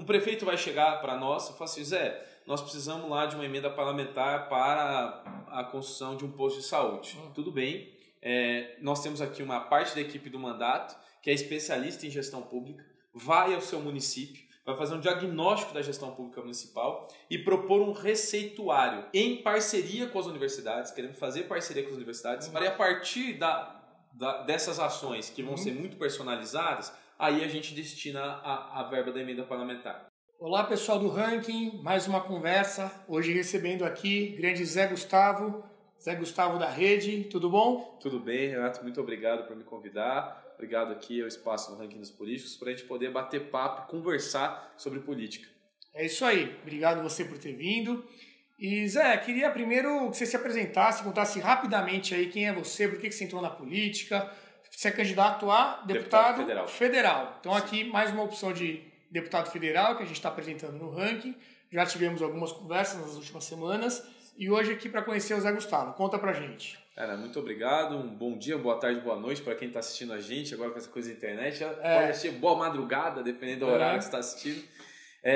um prefeito vai chegar para nós e falar assim, Zé, nós precisamos lá de uma emenda parlamentar para a construção de um posto de saúde. Tudo bem, nós temos aqui uma parte da equipe do mandato que é especialista em gestão pública, vai ao seu município, vai fazer um diagnóstico da gestão pública municipal e propor um receituário em parceria com as universidades, queremos fazer parceria com as universidades, para a partir dessas ações que vão ser muito personalizadas, aí a gente destina a verba da emenda parlamentar. Olá pessoal do Ranking, mais uma conversa, hoje recebendo aqui grande Zé Gustavo da Rede, tudo bom? Tudo bem, Renato, muito obrigado por me convidar, obrigado aqui ao espaço no Ranking dos Políticos para a gente poder bater papo, conversar sobre política. É isso aí, obrigado você por ter vindo. E Zé, queria primeiro que você se apresentasse, contasse rapidamente aí quem é você, por que você entrou na política, você é candidato a deputado federal. Então aqui mais uma opção de deputado federal que a gente está apresentando no Ranking. Já tivemos algumas conversas nas últimas semanas e hoje aqui para conhecer o Zé Gustavo. Conta pra gente. Cara, muito obrigado. Um bom dia, boa tarde, boa noite para quem está assistindo a gente agora com essa coisa da internet. Pode assistir boa madrugada, dependendo do horário que você está assistindo.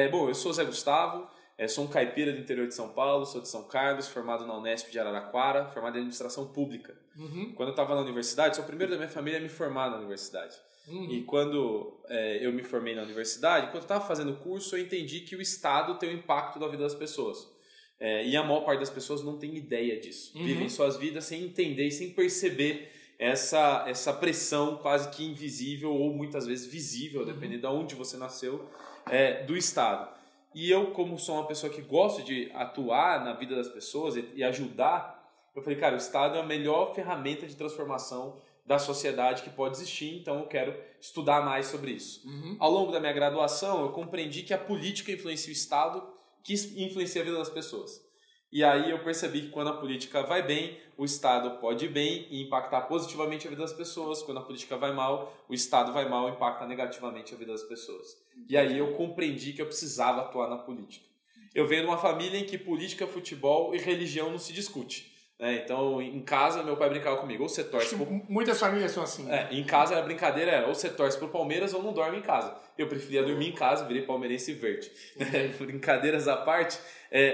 Bom, eu sou o Zé Gustavo, sou um caipira do interior de São Paulo, sou de São Carlos, formado na Unesp de Araraquara, formado em administração pública. Quando eu estava na universidade, sou o primeiro da minha família a me formar na universidade. E quando eu me formei na universidade, quando eu estava fazendo o curso, eu entendi que o Estado tem um impacto na vida das pessoas. E a maior parte das pessoas não tem ideia disso. Vivem suas vidas sem entender e sem perceber essa pressão quase que invisível ou muitas vezes visível, dependendo de onde você nasceu, do Estado. E eu, como sou uma pessoa que gosta de atuar na vida das pessoas e ajudar, eu falei, cara, o Estado é a melhor ferramenta de transformação da sociedade que pode existir, então eu quero estudar mais sobre isso. Ao longo da minha graduação, eu compreendi que a política influencia o Estado, que influencia a vida das pessoas. E aí eu percebi que quando a política vai bem, o Estado pode ir bem e impactar positivamente a vida das pessoas. Quando a política vai mal, o Estado vai mal e impacta negativamente a vida das pessoas. E aí eu compreendi que eu precisava atuar na política. Eu venho de uma família em que política, futebol e religião não se discute. Então, em casa, meu pai brincava comigo, ou você torce muitas famílias são assim. Em casa a brincadeira ou você torce pro Palmeiras ou não dorme em casa. Eu preferia dormir em casa, virei palmeirense verde. Brincadeiras à parte,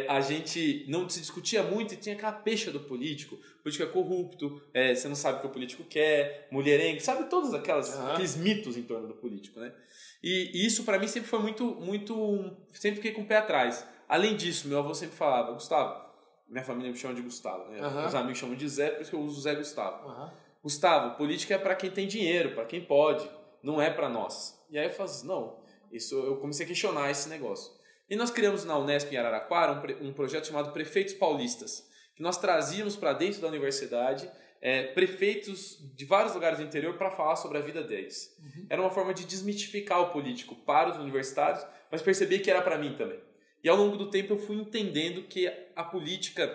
a gente não se discutia muito e tinha aquela pecha do político. O político é corrupto, você não sabe o que o político quer, mulherengo, sabe todos aqueles mitos em torno do político, né? E isso pra mim sempre foi muito... Sempre fiquei com o pé atrás. Além disso, meu avô sempre falava, Gustavo, minha família me chama de Gustavo, né? Os amigos chamam de Zé, por isso que eu uso Zé Gustavo. Gustavo, política é para quem tem dinheiro, para quem pode, não é para nós. E aí eu falo assim, não, eu comecei a questionar esse negócio. E nós criamos na Unesp em Araraquara um projeto chamado Prefeitos Paulistas, que nós trazíamos para dentro da universidade prefeitos de vários lugares do interior para falar sobre a vida deles. Era uma forma de desmitificar o político para os universitários, mas perceber que era para mim também. E ao longo do tempo eu fui entendendo que a política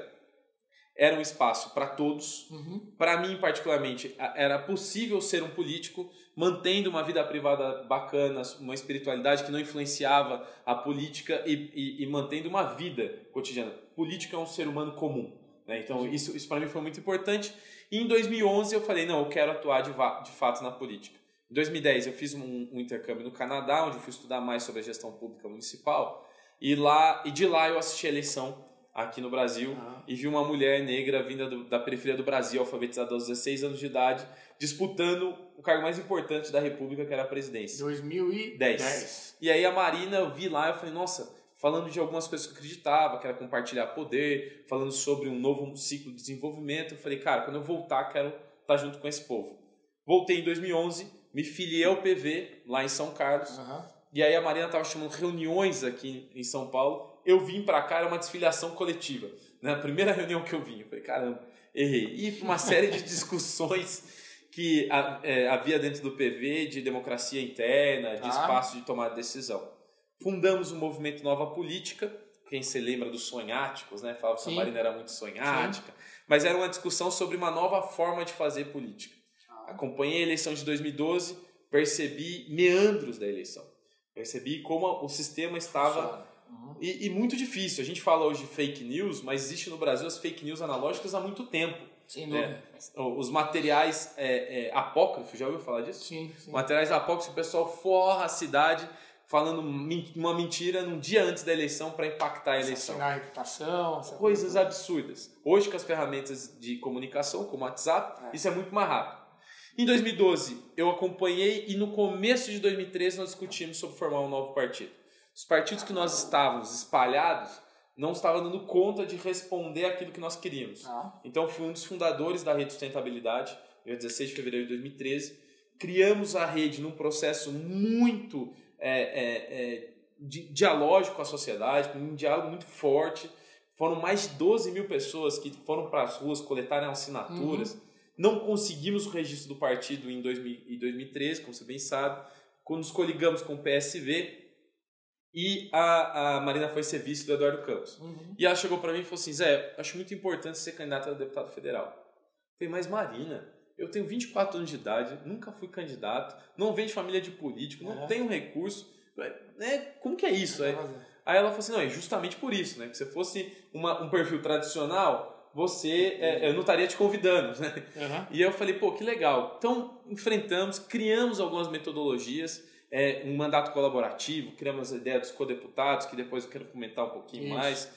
era um espaço para todos. Para mim, particularmente, era possível ser um político mantendo uma vida privada bacana, uma espiritualidade que não influenciava a política e mantendo uma vida cotidiana. Política é um ser humano comum, né? Então isso para mim foi muito importante. E em 2011 eu falei, não, eu quero atuar de fato na política. Em 2010 eu fiz um intercâmbio no Canadá, onde eu fui estudar mais sobre a gestão pública municipal. E de lá eu assisti a eleição aqui no Brasil e vi uma mulher negra vinda da periferia do Brasil, alfabetizada aos 16 anos de idade, disputando o cargo mais importante da República, que era a presidência. 2010. E aí a Marina, eu vi lá, eu falei, nossa, falando de algumas coisas que eu acreditava, que era compartilhar poder, falando sobre um novo ciclo de desenvolvimento, eu falei, cara, quando eu voltar, quero estar junto com esse povo. Voltei em 2011, me filiei ao PV, lá em São Carlos. E aí a Marina estava chamando reuniões aqui em São Paulo. Eu vim para cá, era uma desfiliação coletiva. Na primeira reunião que eu vim, eu falei, caramba, errei. E uma série de discussões que havia dentro do PV, de democracia interna, de espaço de tomar decisão. Fundamos o movimento Nova Política, quem se lembra dos sonháticos, né? Falava que a Marina era muito sonhática. Mas era uma discussão sobre uma nova forma de fazer política. Acompanhei a eleição de 2012, percebi meandros da eleição. Percebi como o sistema estava... E muito difícil. A gente fala hoje de fake news, mas existe no Brasil as fake news analógicas há muito tempo. Sem dúvida. Os materiais apócrifos, já ouviu falar disso? Sim. Materiais apócrifos, o pessoal forra a cidade falando uma mentira num dia antes da eleição para impactar a eleição. Assassinar a reputação. Coisas absurdas. Hoje, com as ferramentas de comunicação, como o WhatsApp, isso é muito mais rápido. Em 2012, eu acompanhei e no começo de 2013 nós discutimos sobre formar um novo partido. Os partidos que nós estávamos espalhados não estavam dando conta de responder aquilo que nós queríamos. Então, fui um dos fundadores da Rede Sustentabilidade, dia 16 de fevereiro de 2013. Criamos a rede num processo muito dialógico com a sociedade, com um diálogo muito forte. Foram mais de 12 mil pessoas que foram para as ruas, coletaram assinaturas. Não conseguimos o registro do partido em 2013, como você bem sabe, quando nos coligamos com o PSV e a Marina foi ser vice do Eduardo Campos. E ela chegou para mim e falou assim: Zé, acho muito importante ser candidata a deputado federal. Eu falei, mas Marina, eu tenho 24 anos de idade, nunca fui candidato, não venho de família de político, não tenho recurso. Como que é isso? Aí ela falou assim, não, é justamente por isso, né? Que se fosse um perfil tradicional, eu não estaria te convidando, né? E eu falei, pô, que legal. Então, enfrentamos, criamos algumas metodologias, um mandato colaborativo, criamos a ideia dos codeputados, que depois eu quero comentar um pouquinho mais.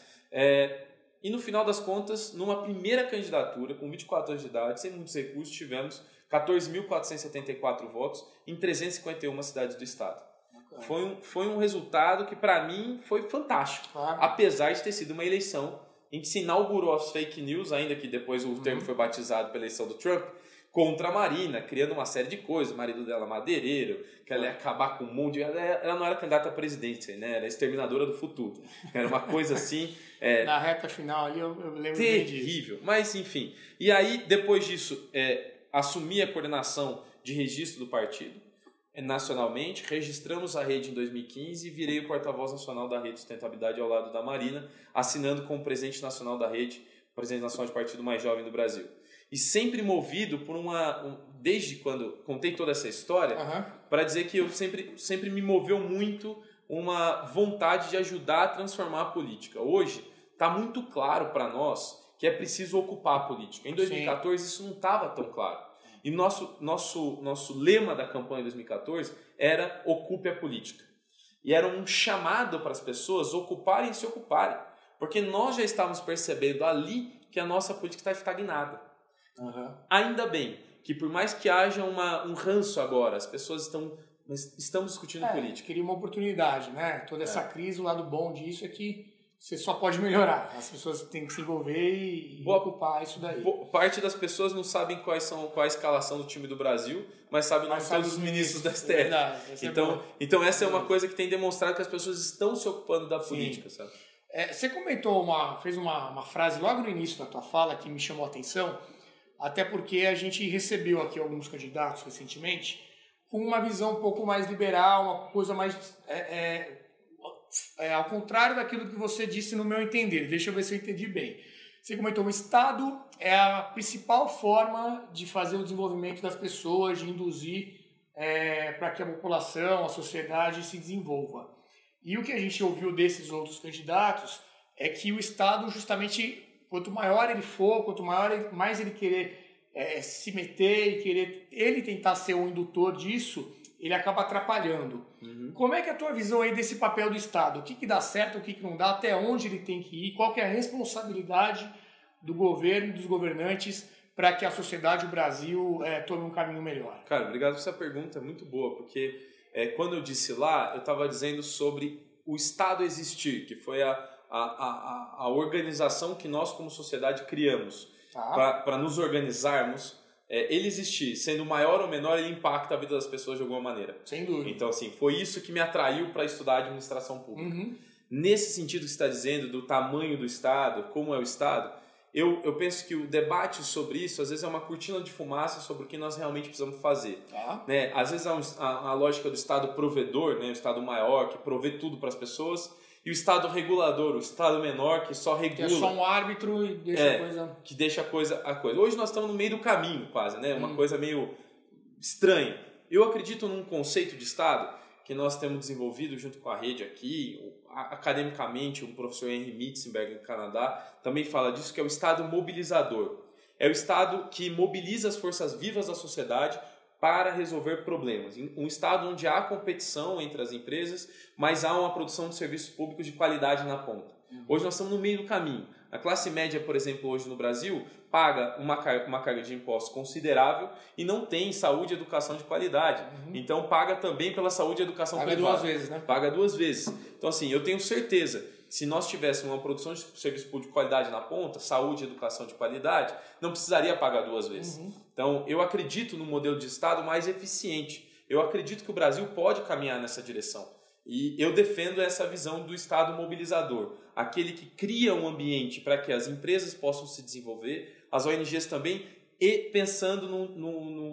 E no final das contas, numa primeira candidatura, com 24 anos de idade, sem muitos recursos, tivemos 14.474 votos em 351 cidades do estado. Foi um resultado que, para mim, foi fantástico. Apesar de ter sido uma eleição em que se inaugurou as fake news, ainda que depois o termo foi batizado pela eleição do Trump, contra a Marina, criando uma série de coisas. O marido dela madeireiro, que ela ia acabar com o mundo. Ela não era candidata a presidente, né? Era exterminadora do futuro. Era uma coisa assim... Na reta final ali, eu lembro terrível. Mas, enfim. E aí, depois disso, assumi a coordenação de registro do partido nacionalmente, registramos a rede em 2015 e virei o porta-voz nacional da Rede Sustentabilidade ao lado da Marina, assinando como presidente nacional da rede, presidente nacional de partido mais jovem do Brasil. E sempre movido por desde quando contei toda essa história, para dizer que eu sempre me moveu muito uma vontade de ajudar a transformar a política. Hoje, está muito claro para nós que é preciso ocupar a política. Em 2014, isso não estava tão claro. E nosso lema da campanha de 2014 era Ocupe a Política. E era um chamado para as pessoas ocuparem e se ocuparem. Porque nós já estávamos percebendo ali que a nossa política está estagnada. Ainda bem que, por mais que haja um ranço agora, as pessoas estamos discutindo política. Queria uma oportunidade, né? Toda essa crise, o lado bom disso é que você só pode melhorar. As pessoas têm que se envolver e ocupar isso daí. Parte das pessoas não sabem qual a escalação do time do Brasil, mas sabem o nome de todos os ministros da STF. Verdade, então essa é uma coisa que tem demonstrado que as pessoas estão se ocupando da política, sabe? Você comentou, fez uma frase logo no início da tua fala que me chamou a atenção, até porque a gente recebeu aqui alguns candidatos recentemente com uma visão um pouco mais liberal, uma coisa mais... ao contrário daquilo que você disse no meu entender. Deixa eu ver se eu entendi bem. Você comentou, o Estado é a principal forma de fazer o desenvolvimento das pessoas, de induzir para que a população, a sociedade se desenvolva. E o que a gente ouviu desses outros candidatos é que o Estado, justamente, quanto maior ele for, mais ele querer se meter e querer ele tentar ser um indutor disso, ele acaba atrapalhando. Como é que é a tua visão aí desse papel do Estado? O que dá certo, o que não dá, até onde ele tem que ir, qual que é a responsabilidade do governo e dos governantes para que a sociedade, o Brasil, tome um caminho melhor? Cara, obrigado por essa pergunta, é muito boa, porque quando eu disse lá, eu estava dizendo sobre o Estado existir, que foi a organização que nós como sociedade criamos para nos organizarmos. Ele existir, sendo maior ou menor, ele impacta a vida das pessoas de alguma maneira. Sem dúvida. Então, assim, foi isso que me atraiu para estudar administração pública. Nesse sentido que você está dizendo, do tamanho do Estado, como é o Estado, eu penso que o debate sobre isso, às vezes, é uma cortina de fumaça sobre o que nós realmente precisamos fazer. Né? Às vezes, há a lógica do Estado provedor, né? O Estado maior, que provê tudo para as pessoas, e o Estado regulador, o Estado menor, que só regula. Que é só um árbitro e deixa a coisa... Que deixa a coisa. Hoje nós estamos no meio do caminho, quase, né? Uma coisa meio estranha. Eu acredito num conceito de Estado que nós temos desenvolvido junto com a rede aqui, academicamente, o professor Henry Mitzenberg, no Canadá, também fala disso, que é o Estado mobilizador. É o Estado que mobiliza as forças vivas da sociedade para resolver problemas. Um Estado onde há competição entre as empresas, mas há uma produção de serviços públicos de qualidade na ponta. Hoje nós estamos no meio do caminho. A classe média, por exemplo, hoje no Brasil, paga uma carga de impostos considerável e não tem saúde e educação de qualidade. Então paga também pela saúde e educação privada. Paga 2 vezes, né? Paga 2 vezes. Então assim, eu tenho certeza, se nós tivéssemos uma produção de serviço público de qualidade na ponta, saúde e educação de qualidade, não precisaria pagar 2 vezes. Então eu acredito no modelo de Estado mais eficiente. Eu acredito que o Brasil pode caminhar nessa direção. E eu defendo essa visão do Estado mobilizador, aquele que cria um ambiente para que as empresas possam se desenvolver, as ONGs também, e pensando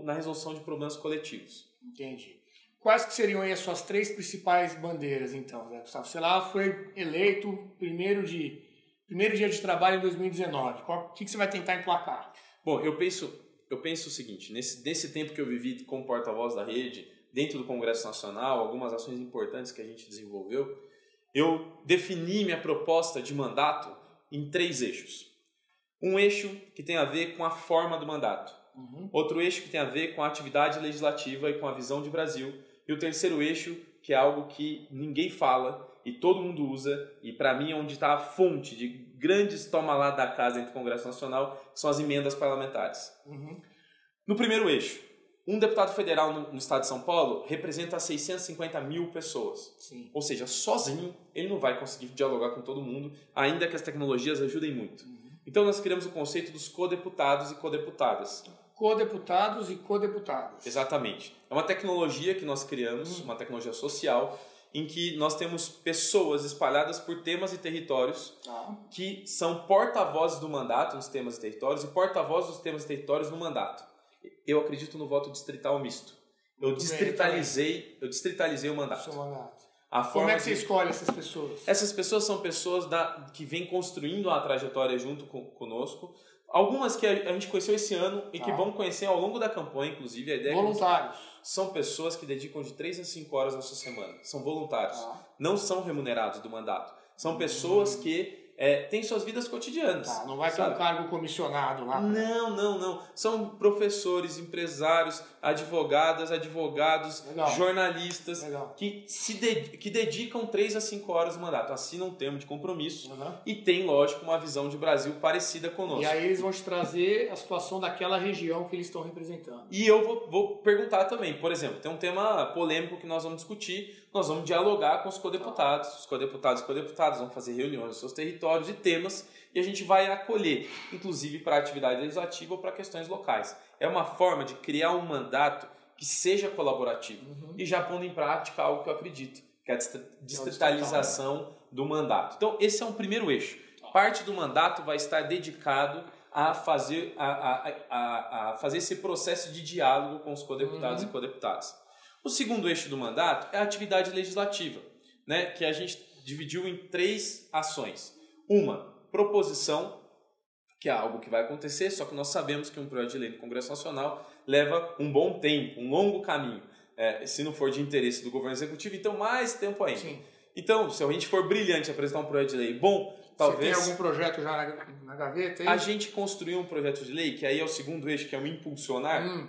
na resolução de problemas coletivos. Entendi. Quais que seriam aí as suas 3 principais bandeiras, então, Zé Gustavo? Você lá foi eleito primeiro dia de trabalho em 2019. O que você vai tentar emplacar? Bom, eu penso o seguinte, nesse tempo que eu vivi como porta-voz da rede, dentro do Congresso Nacional, algumas ações importantes que a gente desenvolveu, eu defini minha proposta de mandato em 3 eixos. Um eixo que tem a ver com a forma do mandato. Outro eixo que tem a ver com a atividade legislativa e com a visão de Brasil. E o terceiro eixo, que é algo que ninguém fala e todo mundo usa, e para mim é onde está a fonte de grandes toma lá da casa entre o Congresso Nacional, que são as emendas parlamentares. No primeiro eixo, um deputado federal no estado de São Paulo representa 650 mil pessoas. Sim. Ou seja, sozinho ele não vai conseguir dialogar com todo mundo, ainda que as tecnologias ajudem muito. Então nós criamos o conceito dos codeputados e codeputadas. Codeputados e codeputadas. Exatamente. É uma tecnologia que nós criamos, uma tecnologia social, em que nós temos pessoas espalhadas por temas e territórios que são porta-vozes do mandato nos temas e territórios e porta-vozes dos temas e territórios no mandato. Eu acredito no voto distrital misto. Eu distritalizei o mandato. Seu mandato. Como é que você escolhe essas pessoas? Essas pessoas são pessoas que vêm construindo a trajetória junto conosco. Algumas que a gente conheceu esse ano e que vão conhecer ao longo da campanha, inclusive. A ideia voluntários. São pessoas que dedicam de 3 a 5 horas na sua semana. São voluntários. Não são remunerados do mandato. São pessoas que têm suas vidas cotidianas. Não vai ter um cargo comissionado lá. Não. São professores, empresários, advogados, jornalistas que dedicam 3 a 5 horas do mandato. Assinam um termo de compromisso e tem, lógico, uma visão de Brasil parecida conosco. E aí eles vão te trazer a situação daquela região que eles estão representando. E eu vou perguntar também, por exemplo, tem um tema polêmico que nós vamos discutir, nós vamos dialogar com os codeputados. Os codeputados e codeputadas vão fazer reuniões nos seus territórios e temas e a gente vai acolher, inclusive para atividade legislativa ou para questões locais. É uma forma de criar um mandato que seja colaborativo e já pondo em prática algo que eu acredito, que é a distritalização do mandato. Então, esse é um primeiro eixo. Parte do mandato vai estar dedicado a fazer esse processo de diálogo com os codeputados e codeputadas. O segundo eixo do mandato é a atividade legislativa, né, que a gente dividiu em 3 ações. Uma, proposição, que é algo que vai acontecer, só que nós sabemos que um projeto de lei no Congresso Nacional leva um bom tempo, um longo caminho. Se não for de interesse do governo executivo, então mais tempo ainda. Sim. Então, se a gente for brilhante apresentar um projeto de lei bom, talvez... Você tem algum projeto já na gaveta? A gente construiu um projeto de lei, que aí é o segundo eixo, que é o impulsionar,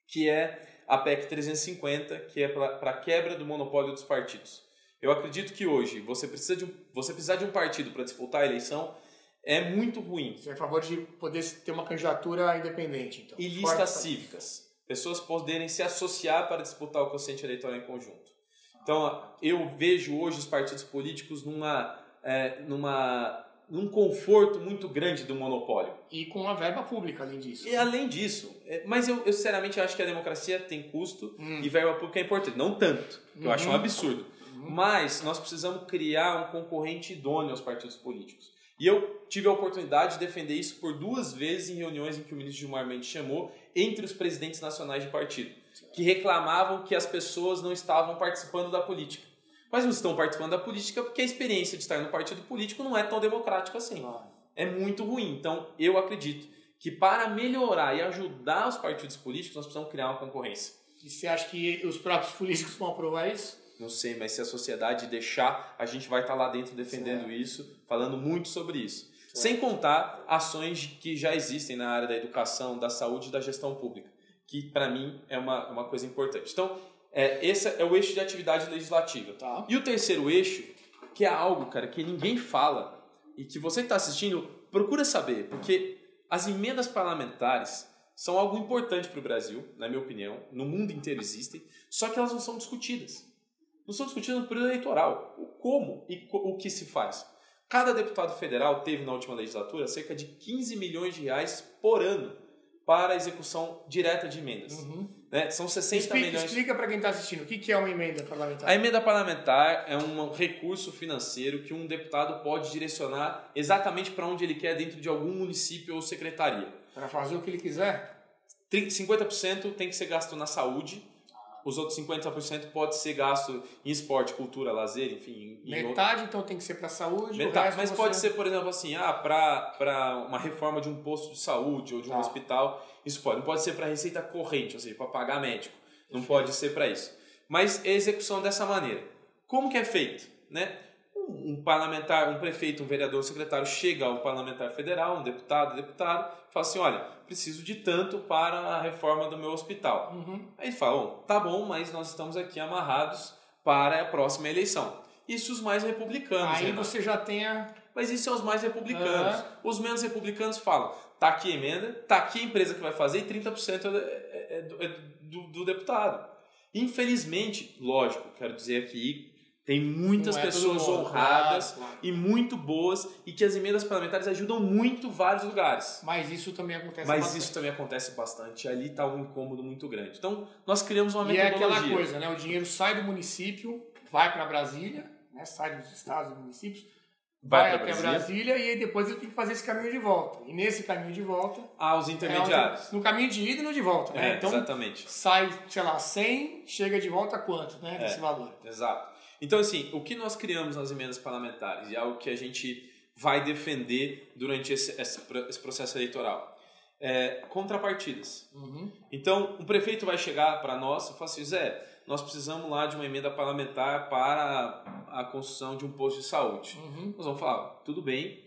que é a PEC 350, que é para a quebra do monopólio dos partidos. Eu acredito que hoje você precisar de um partido para disputar a eleição é muito ruim. Você é a favor de poder ter uma candidatura independente, então? E listas cívicas. Pessoas poderem se associar para disputar o quociente eleitoral em conjunto. Então, eu vejo hoje os partidos políticos num conforto muito grande do monopólio. E com uma verba pública, além disso. E além disso. Mas eu sinceramente acho que a democracia tem custo e verba pública é importante. Não tanto, que eu acho um absurdo. Mas nós precisamos criar um concorrente idôneo aos partidos políticos. E eu tive a oportunidade de defender isso por 2 vezes em reuniões em que o ministro Gilmar Mendes chamou entre os presidentes nacionais de partido, que reclamavam que as pessoas não estavam participando da política. Mas não estão participando da política porque a experiência de estar no partido político não é tão democrática assim. É muito ruim. Então, eu acredito que para melhorar e ajudar os partidos políticos, nós precisamos criar uma concorrência. E você acha que os próprios políticos vão aprovar isso? Não sei, mas se a sociedade deixar, a gente vai estar lá dentro defendendo isso, falando muito sobre isso. Sem contar ações que já existem na área da educação, da saúde e da gestão pública. que para mim é uma coisa importante. Então, esse é o eixo de atividade legislativa. Tá. E o terceiro eixo, que é algo, cara, que ninguém fala e que você que está assistindo procura saber, porque as emendas parlamentares são algo importante para o Brasil, na minha opinião, no mundo inteiro existem, só que elas não são discutidas. Não são discutidas no período eleitoral. O como e o que se faz. Cada deputado federal teve na última legislatura cerca de 15 milhões de reais por ano para a execução direta de emendas. Né? São 60 milhões... Explica para quem está assistindo, o que é uma emenda parlamentar? A emenda parlamentar é um recurso financeiro que um deputado pode direcionar exatamente para onde ele quer dentro de algum município ou secretaria. Para fazer o que ele quiser? 50% tem que ser gasto na saúde, os outros 50% pode ser gasto em esporte, cultura, lazer, enfim. Metade, então, tem que ser para a saúde? Metade, mas pode ser, por exemplo, assim, para uma reforma de um posto de saúde ou de um hospital, isso pode. Não pode ser para receita corrente, ou seja, para pagar médico. Não pode ser para isso. Mas é execução dessa maneira. Como que é feito? Né? Um parlamentar, um prefeito, um vereador, um secretário chega ao parlamentar federal, um deputado, fala assim, olha, preciso de tanto para a reforma do meu hospital. Aí ele fala, tá bom, mas nós estamos aqui amarrados para a próxima eleição. Isso os mais republicanos. Aí você já tem a... Mas isso são os mais republicanos. Os menos republicanos falam, tá aqui a emenda, tá aqui a empresa que vai fazer e 30% é do deputado. Infelizmente, lógico, quero dizer aqui, tem muitas pessoas honradas e muito boas e que as emendas parlamentares ajudam muito vários lugares. Mas isso também acontece bastante. Ali está um incômodo muito grande. Então, nós criamos uma metodologia. E é aquela coisa, né? O dinheiro sai do município, vai para Brasília, né? Sai dos estados e municípios, vai até Brasília e aí depois ele tem que fazer esse caminho de volta. E nesse caminho de volta... os intermediários. No caminho de ida e no de volta, né? Então, exatamente. Sai, sei lá, 100, chega de volta a quanto, né? Desse valor. Exato. Então, assim, o que nós criamos nas emendas parlamentares e algo que a gente vai defender durante esse processo eleitoral contrapartidas. Então, um prefeito vai chegar para nós e falar assim, Zé, nós precisamos lá de uma emenda parlamentar para a construção de um posto de saúde. Nós vamos falar, tudo bem,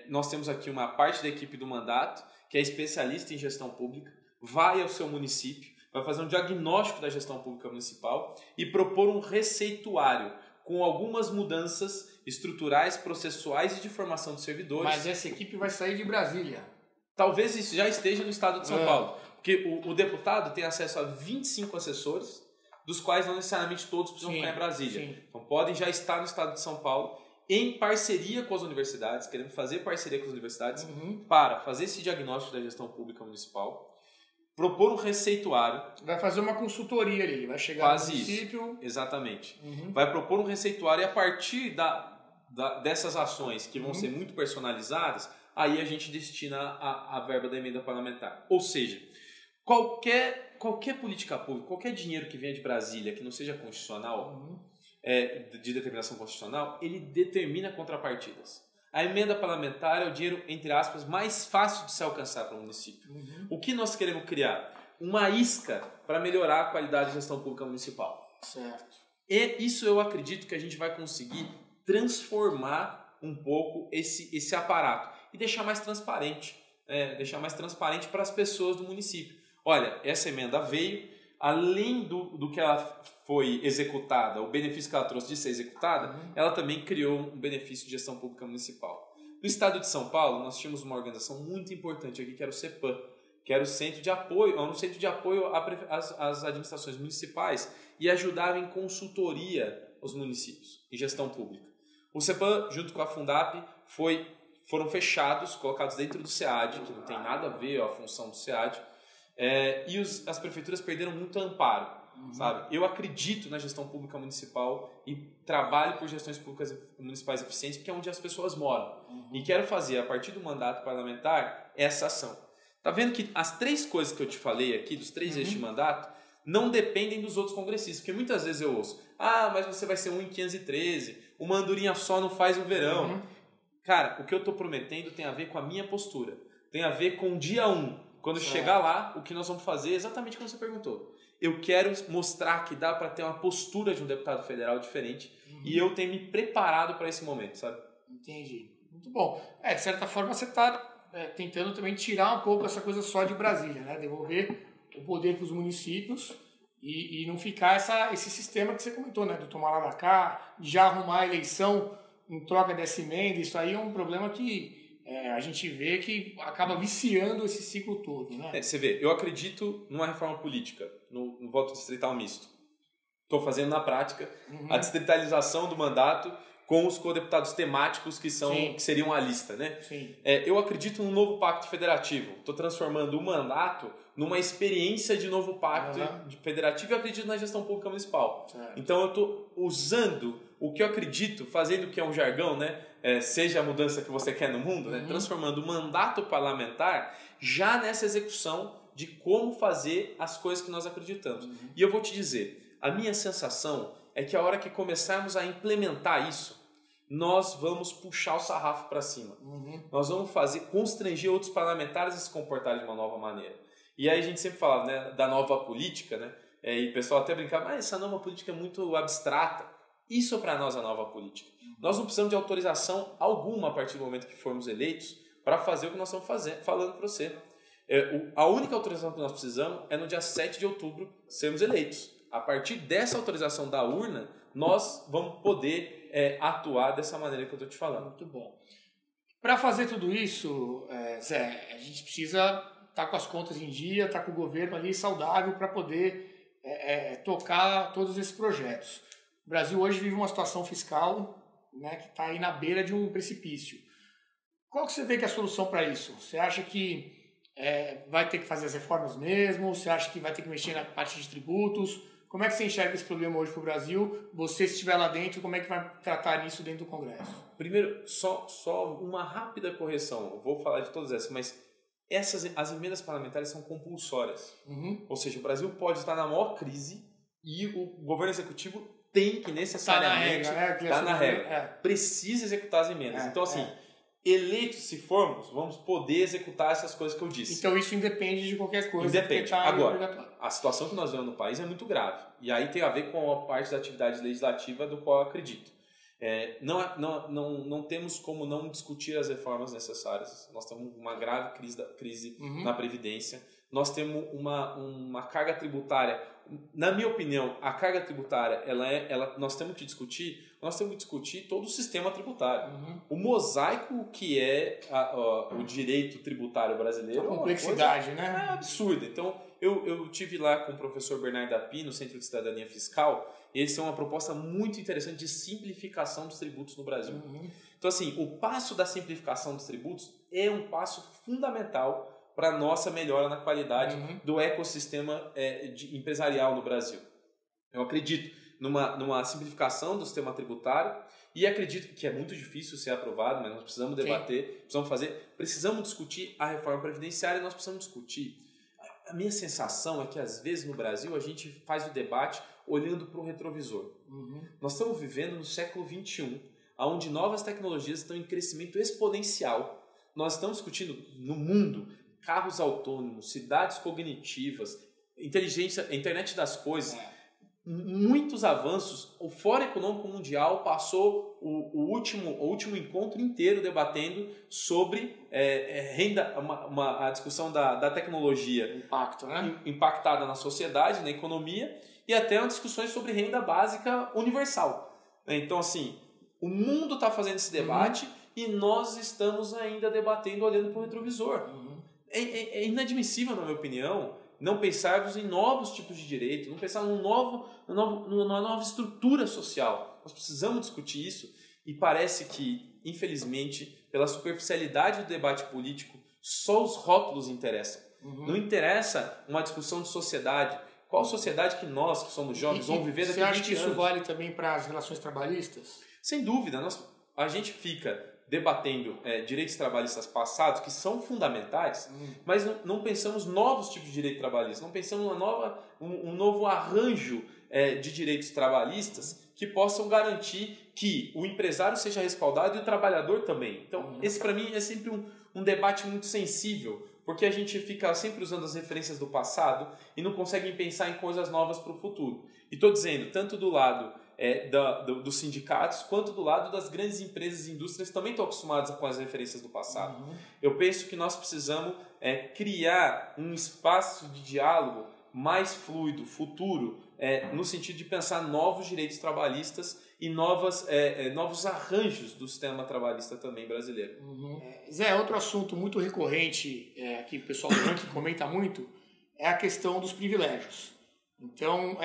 nós temos aqui uma parte da equipe do mandato que é especialista em gestão pública, vai ao seu município, vai fazer um diagnóstico da gestão pública municipal e propor um receituário com algumas mudanças estruturais, processuais e de formação de servidores. Mas essa equipe vai sair de Brasília. Talvez isso já esteja no estado de São Paulo. Porque o deputado tem acesso a 25 assessores, dos quais não necessariamente todos precisam ficar em Brasília. Então podem já estar no estado de São Paulo, em parceria com as universidades, querendo fazer parceria com as universidades, para fazer esse diagnóstico da gestão pública municipal, propor um receituário. Vai fazer uma consultoria ali, vai chegar no município... Isso. Exatamente. Vai propor um receituário e a partir dessas ações que vão ser muito personalizadas, aí a gente destina a verba da emenda parlamentar. Ou seja, qualquer política pública, qualquer dinheiro que venha de Brasília que não seja constitucional, de determinação constitucional, ele determina contrapartidas. A emenda parlamentar é o dinheiro, entre aspas, mais fácil de se alcançar para o município. O que nós queremos criar? Uma isca para melhorar a qualidade de gestão pública municipal. Certo. E isso eu acredito que a gente vai conseguir transformar um pouco esse aparato e deixar mais transparente. Deixar mais transparente para as pessoas do município. Olha, essa emenda veio, além do que ela foi executada, o benefício que ela trouxe de ser executada, ela também criou um benefício de gestão pública municipal. No estado de São Paulo, nós tínhamos uma organização muito importante aqui, que era o CEPAM, que era o centro de apoio às administrações municipais e ajudava em consultoria aos municípios, em gestão pública. O CEPAM, junto com a Fundap, foram fechados, colocados dentro do SEAD, que não tem nada a ver a função do SEAD, e as prefeituras perderam muito amparo. Sabe? Eu acredito na gestão pública municipal e trabalho por gestões públicas municipais eficientes, porque é onde as pessoas moram. E quero fazer, a partir do mandato parlamentar, essa ação. Tá vendo que as 3 coisas que eu te falei aqui, dos 3 eixos de mandato, não dependem dos outros congressistas. Porque muitas vezes eu ouço, mas você vai ser um em 513, uma andorinha só não faz o verão. Cara, o que eu estou prometendo tem a ver com a minha postura. Tem a ver com o dia 1. Quando chegar lá, o que nós vamos fazer é exatamente como você perguntou. Eu quero mostrar que dá para ter uma postura de um deputado federal diferente e eu tenho me preparado para esse momento, sabe? Entendi. Muito bom. De certa forma, você está tentando também tirar um pouco essa coisa só de Brasília, né? Devolver o poder para os municípios e não ficar esse sistema que você comentou, né? Do tomar lá da cá, de já arrumar a eleição em troca dessa emenda. Isso aí é um problema que a gente vê que acaba viciando esse ciclo todo, né? Você vê, eu acredito numa reforma política, no voto distrital misto. Estou fazendo na prática a distritalização do mandato com os co-deputados temáticos que seriam a lista, né? Sim. Eu acredito num novo pacto federativo. Estou transformando o mandato numa experiência de novo pacto federativo e acredito na gestão pública municipal. Certo. Então eu estou usando o que eu acredito, fazendo o que é um jargão, né? Seja a mudança que você quer no mundo, né? Transformando o mandato parlamentar já nessa execução de como fazer as coisas que nós acreditamos. E eu vou te dizer, a minha sensação é que a hora que começarmos a implementar isso, nós vamos puxar o sarrafo para cima. Nós vamos constranger outros parlamentares a se comportarem de uma nova maneira. E aí a gente sempre fala, né, da nova política, né? E o pessoal até brincava, mas essa nova política é muito abstrata. Isso para nós é a nova política. Nós não precisamos de autorização alguma a partir do momento que formos eleitos para fazer o que nós estamos falando para você. A única autorização que nós precisamos é no dia 7 de outubro sermos eleitos. A partir dessa autorização da urna, nós vamos poder atuar dessa maneira que eu estou te falando. Muito bom. Para fazer tudo isso, Zé, a gente precisa estar com as contas em dia, estar com o governo ali saudável para poder tocar todos esses projetos. O Brasil hoje vive uma situação fiscal, né, que está aí na beira de um precipício. Qual que você vê que é a solução para isso? Você acha que vai ter que fazer as reformas mesmo? Você acha que vai ter que mexer na parte de tributos? Como é que você enxerga esse problema hoje para o Brasil? Você, se estiver lá dentro, como é que vai tratar isso dentro do Congresso? Primeiro, só uma rápida correção. Eu vou falar de todas essas, mas as emendas parlamentares são compulsórias. Ou seja, o Brasil pode estar na maior crise e o governo executivo tem que necessariamente estar na regra. Precisa executar as emendas. Então, assim, eleitos se formos, vamos poder executar essas coisas que eu disse. Então isso independe de qualquer coisa. Independe. Agora, a situação que nós vemos no país é muito grave. E aí tem a ver com a parte da atividade legislativa do qual eu acredito. Não temos como não discutir as reformas necessárias. Nós temos uma grave crise na Previdência. Nós temos uma carga tributária. Na minha opinião, a carga tributária, nós temos que discutir todo o sistema tributário. O mosaico que é o direito tributário brasileiro. A complexidade, né? É absurda. Então, eu tive lá com o professor Bernardo Api, no Centro de Cidadania Fiscal, e eles têm uma proposta muito interessante de simplificação dos tributos no Brasil. Então, assim, o passo da simplificação dos tributos é um passo fundamental para a nossa melhora na qualidade do ecossistema empresarial no Brasil. Eu acredito numa simplificação do sistema tributário e acredito que é muito difícil ser aprovado, mas nós precisamos debater, precisamos discutir a reforma previdenciária e nós precisamos discutir. A minha sensação é que às vezes no Brasil a gente faz o debate olhando para o retrovisor. Nós estamos vivendo no século XXI, onde novas tecnologias estão em crescimento exponencial. Nós estamos discutindo no mundo carros autônomos, cidades cognitivas, inteligência, internet das coisas, muitos avanços. O Fórum Econômico Mundial passou o último encontro inteiro debatendo sobre renda, a discussão da tecnologia impacto, né? Impactada na sociedade, na economia, e até discussões sobre renda básica universal. Então, assim, o mundo está fazendo esse debate e nós estamos ainda debatendo olhando para o retrovisor. É inadmissível, na minha opinião, não pensarmos em novos tipos de direito, não pensar numa nova estrutura social. Nós precisamos discutir isso e parece que, infelizmente, pela superficialidade do debate político, só os rótulos interessam. Não interessa uma discussão de sociedade. Qual sociedade que nós, que somos jovens, vamos viver daqui a 20 anos? Você acha que isso vale também para as relações trabalhistas? Sem dúvida. A gente fica debatendo direitos trabalhistas passados, que são fundamentais, mas não pensamos novos tipos de direito trabalhista, não pensamos um novo arranjo de direitos trabalhistas que possam garantir que o empresário seja respaldado e o trabalhador também. Então, esse para mim é sempre um debate muito sensível, porque a gente fica sempre usando as referências do passado e não consegue pensar em coisas novas para o futuro. E estou dizendo, tanto do lado dos sindicatos, quanto do lado das grandes empresas e indústrias que também estão acostumadas com as referências do passado. Eu penso que nós precisamos criar um espaço de diálogo mais fluido, futuro, no sentido de pensar novos direitos trabalhistas e novos arranjos do sistema trabalhista também brasileiro. Zé, outro assunto muito recorrente que o pessoal do ranking comenta muito é a questão dos privilégios. Então,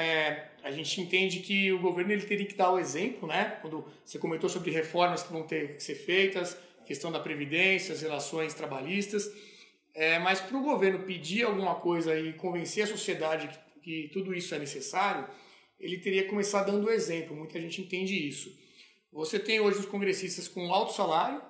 a gente entende que o governo ele teria que dar o exemplo, né? Quando você comentou sobre reformas que vão ter que ser feitas, questão da previdência, as relações trabalhistas, mas para o governo pedir alguma coisa e convencer a sociedade que tudo isso é necessário, ele teria que começar dando o exemplo. Muita gente entende isso. Você tem hoje os congressistas com alto salário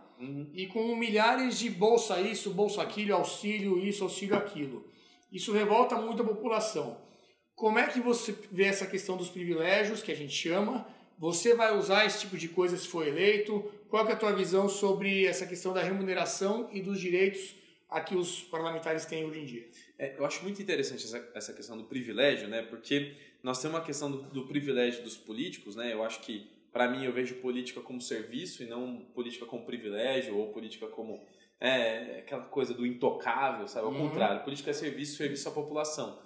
e com milhares de bolsa isso, bolsa aquilo, auxílio isso, auxílio aquilo. Isso revolta muito a população. Como é que você vê essa questão dos privilégios, que a gente chama? Você vai usar esse tipo de coisa se for eleito? Qual que é a tua visão sobre essa questão da remuneração e dos direitos a que os parlamentares têm hoje em dia? Eu acho muito interessante essa questão do privilégio, né? Porque nós temos uma questão do privilégio dos políticos, né? Eu acho que, para mim, eu vejo política como serviço e não política como privilégio ou política como aquela coisa do intocável, sabe? Ao contrário, política é serviço à população.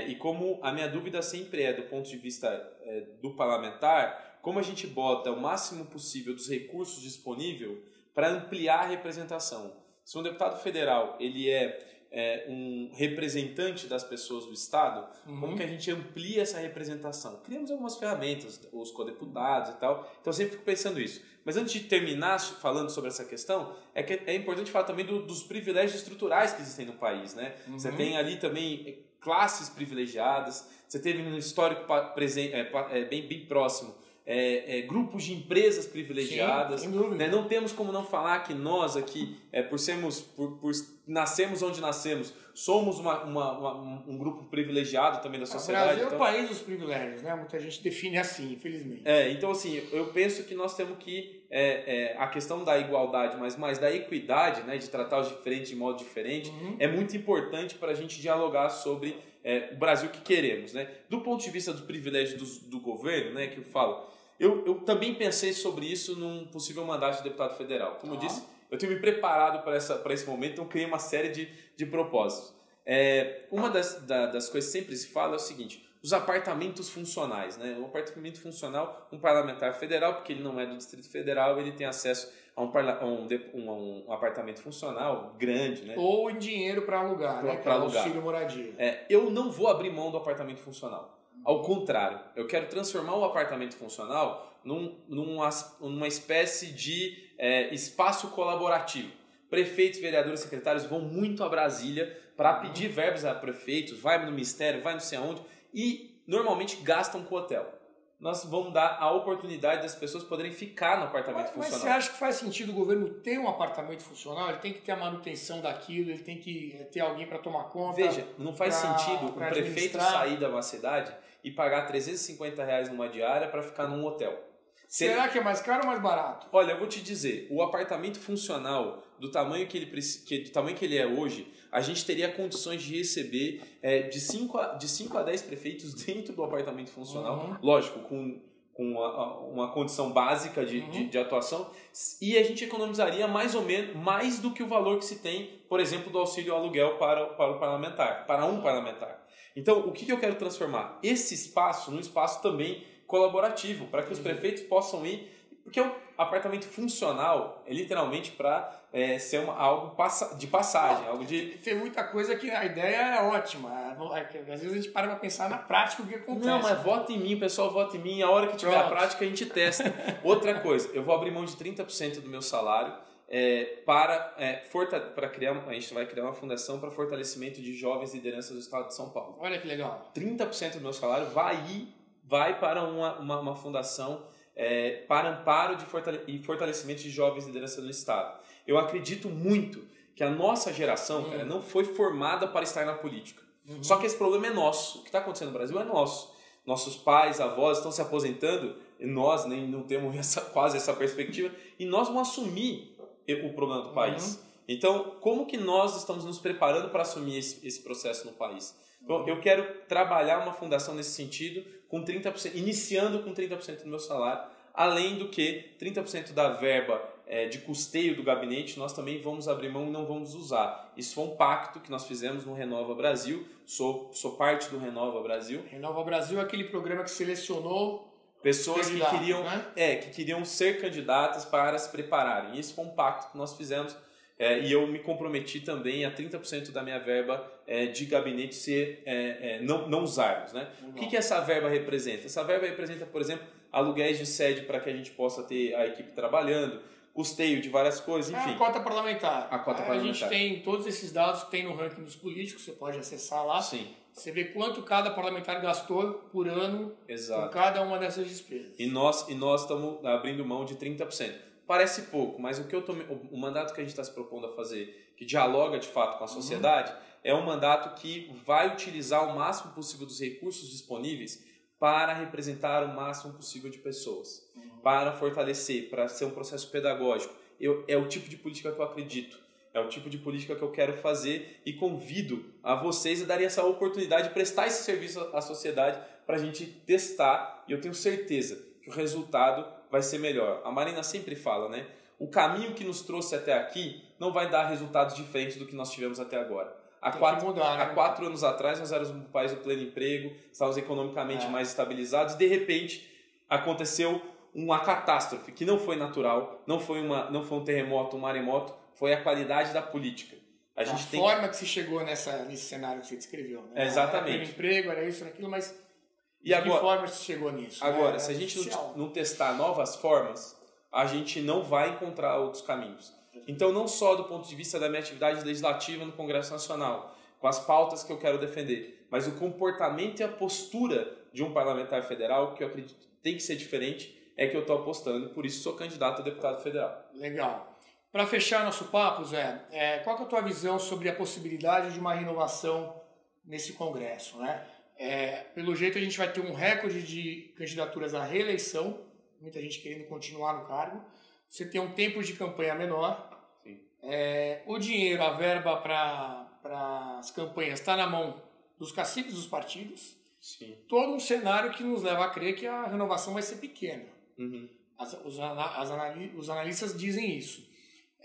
E como a minha dúvida sempre do ponto de vista do parlamentar, como a gente bota o máximo possível dos recursos disponíveis para ampliar a representação. Se um deputado federal ele um representante das pessoas do Estado, como que a gente amplia essa representação? Criamos algumas ferramentas, os codeputados e tal, então eu sempre fico pensando isso. Mas antes de terminar falando sobre essa questão, é importante falar também dos privilégios estruturais que existem no país, né? Você tem ali também classes privilegiadas, você teve no histórico bem próximo grupos de empresas privilegiadas. Sim, sem dúvida. Não temos como não falar que nós aqui, por nascemos onde nascemos, somos um grupo privilegiado também da sociedade. O Brasil é o país dos privilégios, né? Muita gente define assim, infelizmente. Então, assim, eu penso que nós temos que a questão da igualdade, mas mais da equidade, né, de tratar os diferentes de modo diferente, é muito importante para a gente dialogar sobre o Brasil que queremos, né? Do ponto de vista do privilégio do governo, né, que eu falo, eu também pensei sobre isso num possível mandato de deputado federal. Como eu disse, eu tenho me preparado para esse momento, então criei uma série de propósitos. Uma das coisas que sempre se fala é o seguinte: os apartamentos funcionais, né? Um apartamento funcional, um parlamentar federal, porque ele não é do Distrito Federal, ele tem acesso a um apartamento funcional grande, né? Ou em dinheiro para alugar, né? Para alugar. Auxílio moradia. Eu não vou abrir mão do apartamento funcional. Ao contrário, eu quero transformar o apartamento funcional numa espécie de espaço colaborativo. Prefeitos, vereadores, secretários vão muito a Brasília para pedir verbas a prefeitos, vai no ministério, vai não sei aonde, e normalmente gastam com hotel. Nós vamos dar a oportunidade das pessoas poderem ficar no apartamento funcional. Mas você acha que faz sentido o governo ter um apartamento funcional? Ele tem que ter a manutenção daquilo, ele tem que ter alguém para tomar conta? Veja, não faz sentido o prefeito sair da uma cidade e pagar R$350 numa diária para ficar num hotel. Será que é mais caro ou mais barato? Olha, eu vou te dizer, o apartamento funcional, do tamanho que ele é hoje, a gente teria condições de receber de 5 a 10 prefeitos dentro do apartamento funcional, lógico, com uma condição básica de atuação, e a gente economizaria mais ou menos mais do que o valor que se tem, por exemplo, do auxílio ao aluguel para o parlamentar, para um parlamentar. Então, o que eu quero transformar? Esse espaço num espaço também colaborativo, para que os prefeitos possam ir, porque o apartamento funcional é literalmente para ser algo de passagem, algo de... Tem muita coisa que a ideia é ótima, às vezes a gente para pensar na prática o que acontece. Não, mas vota em mim, pessoal, vota em mim, a hora que tiver a prática a gente testa. Outra coisa, eu vou abrir mão de 30% do meu salário para criar, a gente vai criar uma fundação para fortalecimento de jovens lideranças do estado de São Paulo. Olha que legal. 30% do meu salário vai para uma fundação para amparo e fortalecimento de jovens lideranças no estado. Eu acredito muito que a nossa geração, cara, não foi formada para estar na política. Só que esse problema é nosso. O que está acontecendo no Brasil é nosso. Nossos pais, avós estão se aposentando e nós nem não temos quase essa perspectiva, e nós vamos assumir o problema do país. Então, como que nós estamos nos preparando para assumir esse processo no país? Então, eu quero trabalhar uma fundação nesse sentido, com 30%, iniciando com 30% do meu salário, além do que 30% da verba de custeio do gabinete nós também vamos abrir mão e não vamos usar. Isso foi um pacto que nós fizemos no Renova Brasil, sou parte do Renova Brasil. Renova Brasil é aquele programa que selecionou pessoas que queriam, que queriam ser candidatas para se prepararem. Isso foi um pacto que nós fizemos. E eu me comprometi também a 30% da minha verba de gabinete não usarmos. Né? O que essa verba representa? Essa verba representa, por exemplo, aluguéis de sede para que a gente possa ter a equipe trabalhando, custeio de várias coisas, enfim. A cota parlamentar. A cota parlamentar. A gente tem todos esses dados, tem no ranking dos políticos, você pode acessar lá. Sim. Você vê quanto cada parlamentar gastou por ano com cada uma dessas despesas. E nós estamos abrindo mão de 30%. Parece pouco, mas o mandato que a gente está se propondo a fazer, que dialoga de fato com a sociedade, é um mandato que vai utilizar o máximo possível dos recursos disponíveis para representar o máximo possível de pessoas, para fortalecer, para ser um processo pedagógico. É o tipo de política que eu acredito, é o tipo de política que eu quero fazer e convido a vocês a darem essa oportunidade de prestar esse serviço à sociedade para a gente testar, e eu tenho certeza que o resultado vai ser melhor. A Marina sempre fala, né? O caminho que nos trouxe até aqui não vai dar resultados diferentes do que nós tivemos até agora. Há 4 anos atrás nós éramos um país do pleno emprego, estávamos economicamente mais estabilizados e de repente aconteceu uma catástrofe que não foi natural, não foi um terremoto, um maremoto, foi a qualidade da política. A forma que se chegou nesse cenário que você descreveu. Né? Exatamente. Era pleno emprego, era isso, era aquilo, mas de que forma se chegou nisso? Agora, se a gente não testar novas formas, a gente não vai encontrar outros caminhos. Então, não só do ponto de vista da minha atividade legislativa no Congresso Nacional, com as pautas que eu quero defender, mas o comportamento e a postura de um parlamentar federal, que eu acredito tem que ser diferente, é que eu estou apostando, e por isso sou candidato a deputado federal. Legal. Para fechar nosso papo, Zé, qual que é a tua visão sobre a possibilidade de uma renovação nesse Congresso, né? Pelo jeito a gente vai ter um recorde de candidaturas à reeleição, muita gente querendo continuar no cargo, você tem um tempo de campanha menor, o dinheiro, a verba para as campanhas está na mão dos caciques dos partidos, todo um cenário que nos leva a crer que a renovação vai ser pequena. Os analistas dizem isso.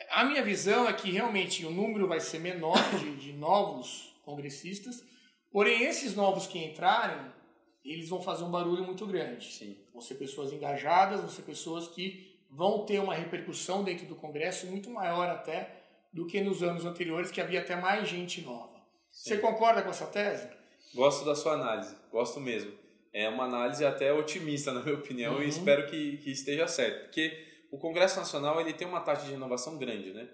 A minha visão é que realmente o número vai ser menor de novos congressistas. Porém, esses novos que entrarem, eles vão fazer um barulho muito grande. Vão ser pessoas engajadas, vão ser pessoas que vão ter uma repercussão dentro do Congresso muito maior até do que nos anos anteriores, que havia até mais gente nova. Você concorda com essa tese? Gosto da sua análise, gosto mesmo. É uma análise até otimista, na minha opinião, e espero que esteja certo. Porque o Congresso Nacional ele tem uma taxa de renovação grande, né?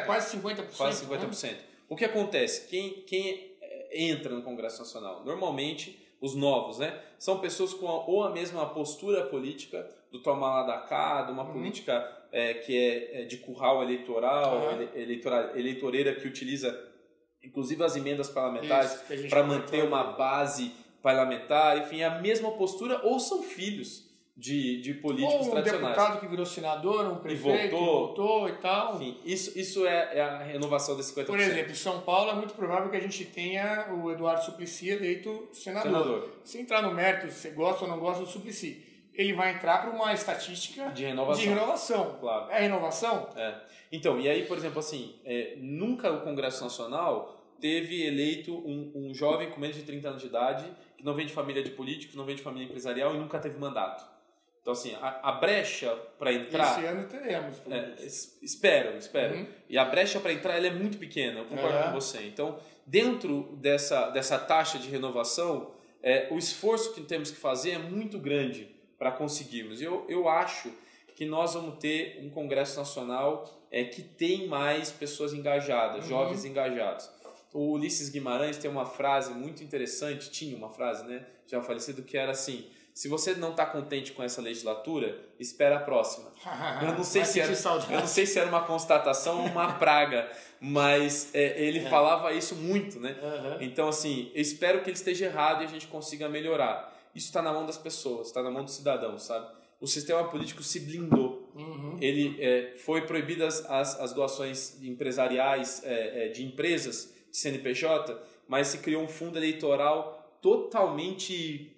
Quase 50%. Quase 50%. Né? O que acontece? Quem entra no Congresso Nacional? Normalmente, os novos, né? São pessoas com ou a mesma postura política do tomar lá da cá, de uma política que é de curral eleitoral, eleitoreira, que utiliza inclusive as emendas parlamentares para manter uma base parlamentar, enfim, a mesma postura, ou são filhos de políticos tradicionais. Um deputado que virou senador, um prefeito que voltou e tal. Enfim, isso é a renovação desse 50%. Por exemplo, em São Paulo é muito provável que a gente tenha o Eduardo Suplicy eleito senador. Se entrar no mérito, se você gosta ou não gosta do Suplicy, ele vai entrar para uma estatística de renovação. Claro. É renovação? Então, e aí, por exemplo, assim, nunca o Congresso Nacional teve eleito um jovem com menos de 30 anos de idade, que não vem de família de político, que não vem de família empresarial e nunca teve mandato. Então, assim, a brecha para entrar... Esse ano teremos. Espero. E a brecha para entrar ela é muito pequena, eu concordo com você. Então, dentro dessa taxa de renovação, o esforço que temos que fazer é muito grande para conseguirmos. Eu acho que nós vamos ter um Congresso Nacional que tem mais pessoas engajadas, jovens engajados. O Ulisses Guimarães tem uma frase muito interessante, tinha uma frase, né, já falecido, que era assim: se você não está contente com essa legislatura, espera a próxima. Eu não sei se era uma constatação ou uma praga, mas ele falava isso muito, né? Então, assim, eu espero que ele esteja errado e a gente consiga melhorar. Isso está na mão das pessoas, está na mão dos cidadãos, sabe? O sistema político se blindou. Ele foi proibidas as doações empresariais de empresas, de CNPJ, mas se criou um fundo eleitoral totalmente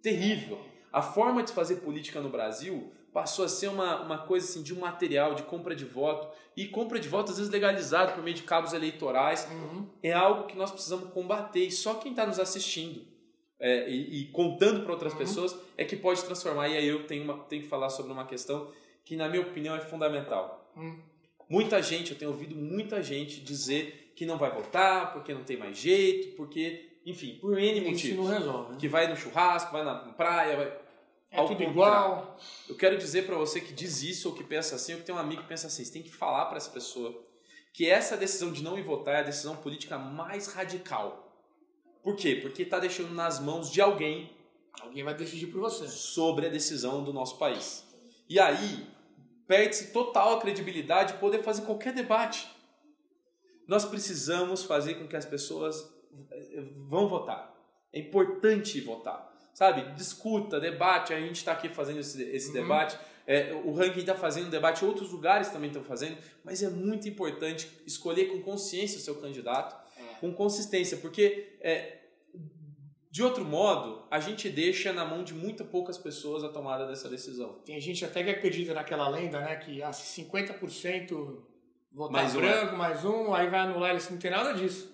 terrível. A forma de fazer política no Brasil passou a ser uma coisa assim, de um material, de compra de voto, e compra de voto às vezes legalizado por meio de cabos eleitorais. É algo que nós precisamos combater, e só quem está nos assistindo e contando para outras pessoas é que pode transformar. E aí eu tenho que falar sobre uma questão que, na minha opinião, é fundamental. Muita gente, eu tenho ouvido muita gente dizer que não vai votar, porque não tem mais jeito, porque, enfim, por N motivos. Isso não resolve, né? Que vai no churrasco, vai na praia, vai... É tudo igual. Eu quero dizer para você que diz isso ou que pensa assim, ou que tem um amigo que pensa assim, você tem que falar para essa pessoa que essa decisão de não ir votar é a decisão política mais radical. Por quê? Porque está deixando nas mãos de alguém. Alguém vai decidir por você. Sobre a decisão do nosso país. E aí, perde-se total a credibilidade de poder fazer qualquer debate. Nós precisamos fazer com que as pessoas vão votar. É importante votar. Sabe? Discuta, debate. A gente está aqui fazendo esse debate. O ranking está fazendo debate, outros lugares também estão fazendo. Mas é muito importante escolher com consciência o seu candidato, com consistência. Porque, de outro modo, a gente deixa na mão de muito poucas pessoas a tomada dessa decisão. Tem gente até que acredita naquela lenda, né? Que 50% votar mais branco, mais um, aí vai anular. Isso não tem nada disso.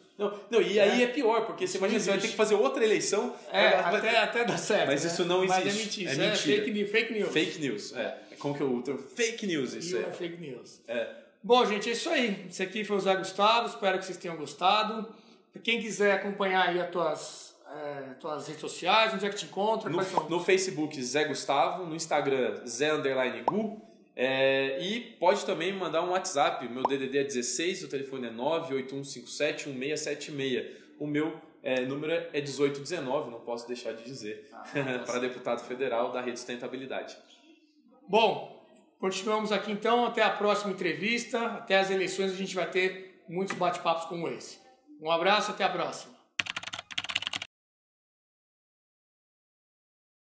Não, e aí é pior, porque você imagina, você vai ter que fazer outra eleição. Até dá certo. Mas isso não existe. Mas é mentira. Fake news. Fake news, Como que eu outro? Fake news, isso é fake news. Bom, gente, é isso aí. Esse aqui foi o Zé Gustavo, espero que vocês tenham gostado. Quem quiser acompanhar aí as tuas redes sociais, onde é que te encontra? No Facebook, Zé Gustavo, no Instagram, Zé_Gu. E pode também me mandar um WhatsApp. Meu DDD é 16, o telefone é 981571676. O meu número é 1819, não posso deixar de dizer, para deputado federal da Rede Sustentabilidade. Bom, continuamos aqui então. Até a próxima entrevista. Até as eleições a gente vai ter muitos bate-papos como esse. Um abraço, até a próxima.